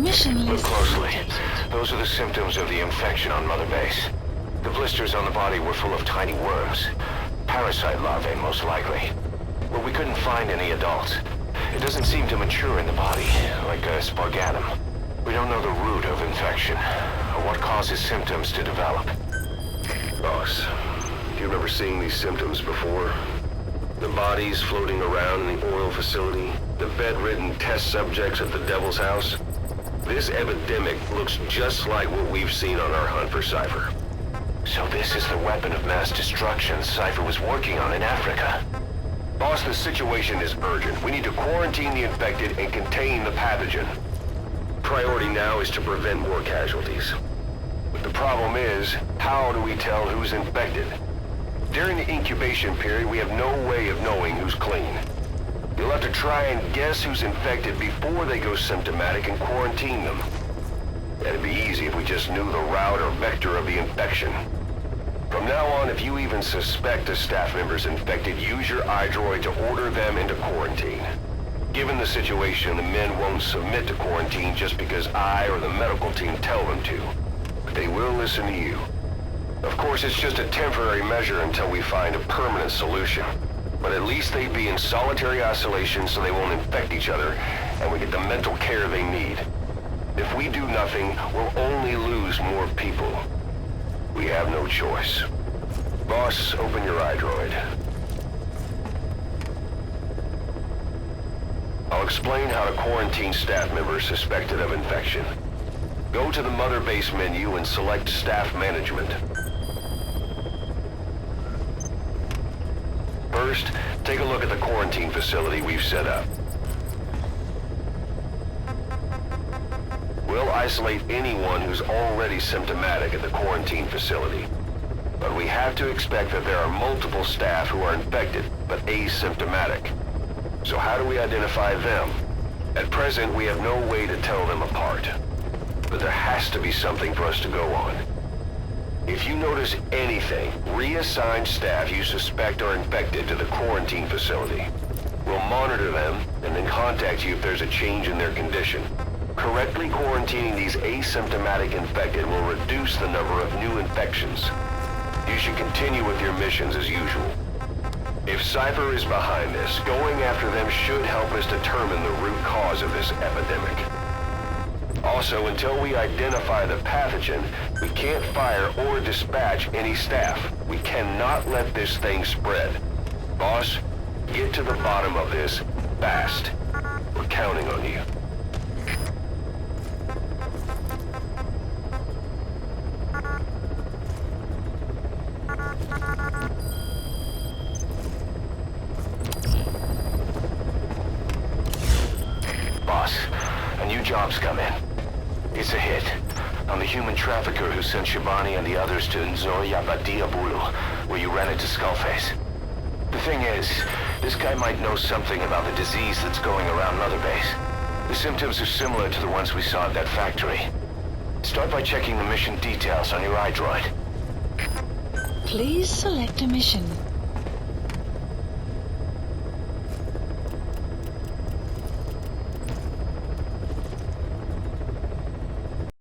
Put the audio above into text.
Mission Look list. closely. Those are the symptoms of the infection on Mother Base. The blisters on the body were full of tiny worms. Parasite larvae, most likely. But we couldn't find any adults. It doesn't seem to mature in the body, like a spargatum. We don't know the root of infection, or what causes symptoms to develop. Boss, do you remember seeing these symptoms before? The bodies floating around in the oil facility, the bedridden test subjects at the Devil's House. This epidemic looks just like what we've seen on our hunt for Cypher. So this is the weapon of mass destruction Cypher was working on in Africa. Boss, the situation is urgent. We need to quarantine the infected and contain the pathogen. Priority now is to prevent more casualties. But the problem is, how do we tell who's infected? During the incubation period, we have no way of knowing who's clean. You'll have to try and guess who's infected before they go symptomatic and quarantine them. It'd be easy if we just knew the route or vector of the infection. From now on, if you even suspect a staff member's infected, use your iDroid to order them into quarantine. Given the situation, the men won't submit to quarantine just because I or the medical team tell them to. But they will listen to you. Of course, it's just a temporary measure until we find a permanent solution. But at least they'd be in solitary isolation so they won't infect each other, and we get the mental care they need. If we do nothing, we'll only lose more people. We have no choice. Boss, open your iDroid. I'll explain how to quarantine staff members suspected of infection. Go to the Mother Base menu and select Staff Management. First, take a look at the quarantine facility we've set up. We'll isolate anyone who's already symptomatic at the quarantine facility. But we have to expect that there are multiple staff who are infected, but asymptomatic. So how do we identify them? At present, we have no way to tell them apart. But there has to be something for us to go on. If you notice anything, reassign staff you suspect are infected to the quarantine facility. We'll monitor them and then contact you if there's a change in their condition. Correctly quarantining these asymptomatic infected will reduce the number of new infections. You should continue with your missions as usual. If Cypher is behind this, going after them should help us determine the root cause of this epidemic. Also, until we identify the pathogen, we can't fire or dispatch any staff. We cannot let this thing spread. Boss, get to the bottom of this fast. We're counting on you. Boss, a new job's come in. It's a hit on the human trafficker who sent Shabani and the others to Nzoya Badiabulu, where you ran into Skullface. The thing is, this guy might know something about the disease that's going around Mother Base. The symptoms are similar to the ones we saw at that factory. Start by checking the mission details on your iDroid. Please select a mission.